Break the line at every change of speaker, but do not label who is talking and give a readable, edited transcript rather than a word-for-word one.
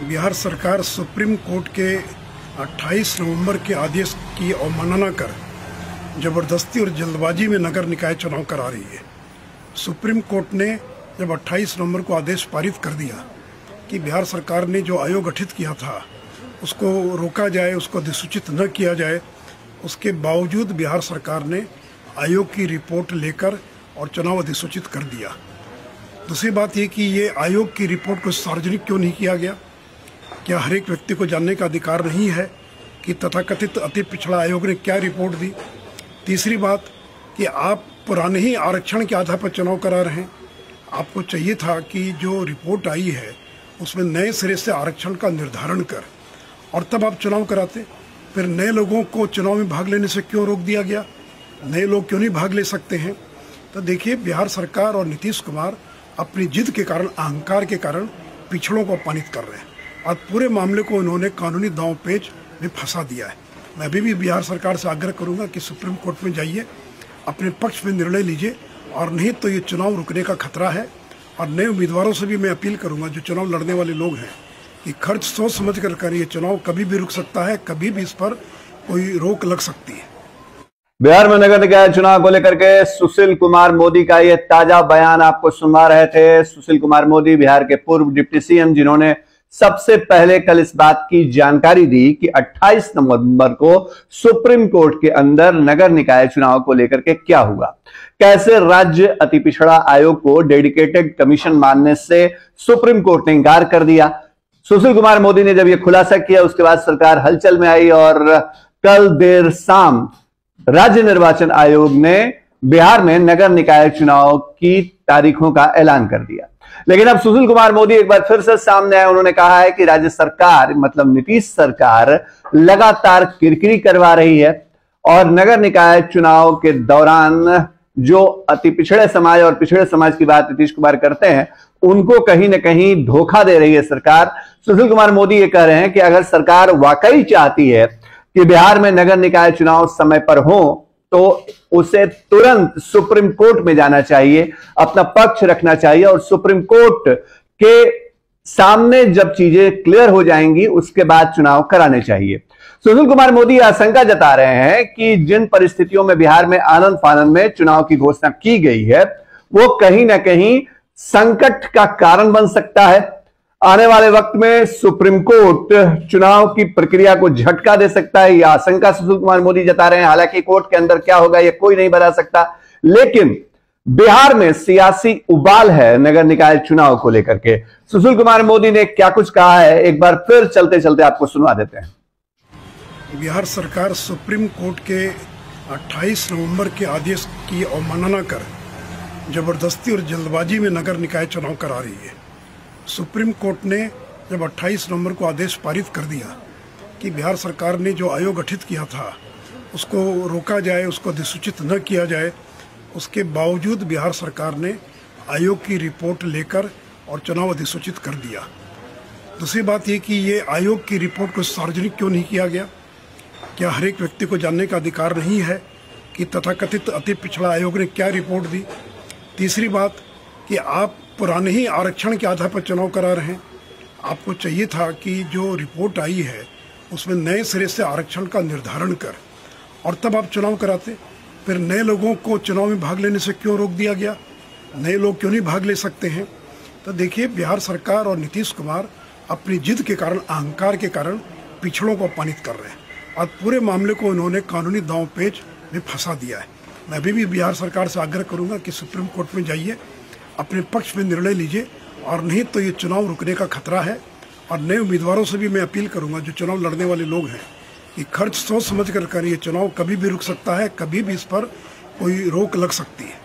बिहार सरकार supreme court के 28 नवंबर के आदेश की अवमानना कर जबरदस्ती और जल्दबाजी में नगर निकाय चुनाव करा रही है। सुप्रीम कोर्ट ने जब 28 नवंबर को आदेश पारित कर दिया कि बिहार सरकार ने जो आयोग गठित किया था उसको रोका जाए, उसको अधिसूचित न किया जाए, उसके बावजूद बिहार सरकार ने आयोग की रिपोर्ट लेकर और चुनाव अधिसूचित कर दिया। दूसरी बात ये कि ये आयोग की रिपोर्ट को सार्वजनिक क्यों नहीं किया गया? क्या हर एक व्यक्ति को जानने का अधिकार नहीं है कि तथाकथित अति पिछड़ा आयोग ने क्या रिपोर्ट दी? तीसरी बात कि आप पुराने ही आरक्षण के आधार पर चुनाव करा रहे हैं। आपको चाहिए था कि जो रिपोर्ट आई है उसमें नए सिरे से आरक्षण का निर्धारण कर और तब आप चुनाव कराते। फिर नए लोगों को चुनाव में भाग लेने से क्यों रोक दिया गया? नए लोग क्यों नहीं भाग ले सकते हैं? तो देखिए, बिहार सरकार और नीतीश कुमार अपनी जिद के कारण, अहंकार के कारण पिछड़ों को अपमानित कर रहे हैं और पूरे मामले को उन्होंने कानूनी दांव पेच में फंसा दिया है। मैं अभी भी बिहार सरकार से आग्रह करूंगा कि सुप्रीम कोर्ट में जाइए, अपने पक्ष में निर्णय लीजिए, और नहीं तो ये चुनाव रुकने का खतरा है। और नए उम्मीदवारों से भी मैं अपील करूंगा, जो चुनाव लड़ने वाले लोग हैं, कि खर्च सोच समझ कर करिए। चुनाव कभी भी रुक सकता है, कभी भी इस पर कोई रोक लग सकती है।
बिहार में नगर निकाय चुनाव को लेकर के सुशील कुमार मोदी का ये ताजा बयान आपको सुना रहे थे। सुशील कुमार मोदी बिहार के पूर्व डिप्टी सीएम, जिन्होंने सबसे पहले कल इस बात की जानकारी दी कि 28 नवंबर को सुप्रीम कोर्ट के अंदर नगर निकाय चुनाव को लेकर के क्या हुआ, कैसे राज्य अति पिछड़ा आयोग को डेडिकेटेड कमीशन मानने से सुप्रीम कोर्ट ने इंकार कर दिया। सुशील कुमार मोदी ने जब यह खुलासा किया, उसके बाद सरकार हलचल में आई और कल देर शाम राज्य निर्वाचन आयोग ने बिहार में नगर निकाय चुनाव की तारीखों का ऐलान कर दिया। लेकिन अब सुशील कुमार मोदी एक बार फिर से सामने आए। उन्होंने कहा है कि राज्य सरकार, मतलब नीतीश सरकार, लगातार किरकिरी करवा रही है और नगर निकाय चुनाव के दौरान जो अति पिछड़े समाज और पिछड़े समाज की बात नीतीश कुमार करते हैं, उनको कहीं ना कहीं धोखा दे रही है सरकार। सुशील कुमार मोदी ये कह रहे हैं कि अगर सरकार वाकई चाहती है कि बिहार में नगर निकाय चुनाव समय पर हो, तो उसे तुरंत सुप्रीम कोर्ट में जाना चाहिए, अपना पक्ष रखना चाहिए और सुप्रीम कोर्ट के सामने जब चीजें क्लियर हो जाएंगी उसके बाद चुनाव कराने चाहिए। सुशील कुमार मोदी आशंका जता रहे हैं कि जिन परिस्थितियों में बिहार में आनंद फानंद में चुनाव की घोषणा की गई है, वो कहीं ना कहीं संकट का कारण बन सकता है। आने वाले वक्त में सुप्रीम कोर्ट चुनाव की प्रक्रिया को झटका दे सकता है, यह आशंका सुशील कुमार मोदी जता रहे हैं। हालांकि कोर्ट के अंदर क्या होगा यह कोई नहीं बता सकता, लेकिन बिहार में सियासी उबाल है नगर निकाय चुनाव को लेकर के। सुशील कुमार मोदी ने क्या कुछ कहा है, एक बार फिर चलते चलते आपको सुनवा देते हैं।
बिहार सरकार सुप्रीम कोर्ट के 28 नवंबर के आदेश की अवमानना कर जबरदस्ती और जल्दबाजी में नगर निकाय चुनाव करा रही है। सुप्रीम कोर्ट ने जब 28 नवंबर को आदेश पारित कर दिया कि बिहार सरकार ने जो आयोग गठित किया था उसको रोका जाए, उसको अधिसूचित न किया जाए, उसके बावजूद बिहार सरकार ने आयोग की रिपोर्ट लेकर और चुनाव अधिसूचित कर दिया। दूसरी बात ये कि ये आयोग की रिपोर्ट को सार्वजनिक क्यों नहीं किया गया? क्या हर एक व्यक्ति को जानने का अधिकार नहीं है कि तथाकथित अति पिछड़ा आयोग ने क्या रिपोर्ट दी? तीसरी बात कि आप पुराने ही आरक्षण के आधार पर चुनाव करा रहे हैं। आपको चाहिए था कि जो रिपोर्ट आई है उसमें नए सिरे से आरक्षण का निर्धारण कर और तब आप चुनाव कराते। फिर नए लोगों को चुनाव में भाग लेने से क्यों रोक दिया गया? नए लोग क्यों नहीं भाग ले सकते हैं? तो देखिए, बिहार सरकार और नीतीश कुमार अपनी जिद के कारण, अहंकार के कारण पिछड़ों को अपमानित कर रहे हैं और पूरे मामले को उन्होंने कानूनी दांव पेच में फंसा दिया है। मैं अभी भी बिहार सरकार से आग्रह करूंगा कि सुप्रीम कोर्ट में जाइए, अपने पक्ष में निर्णय लीजिए, और नहीं तो ये चुनाव रुकने का खतरा है। और नए उम्मीदवारों से भी मैं अपील करूंगा, जो चुनाव लड़ने वाले लोग हैं, कि खर्च सोच समझ कर करिए। चुनाव कभी भी रुक सकता है, कभी भी इस पर कोई रोक लग सकती है।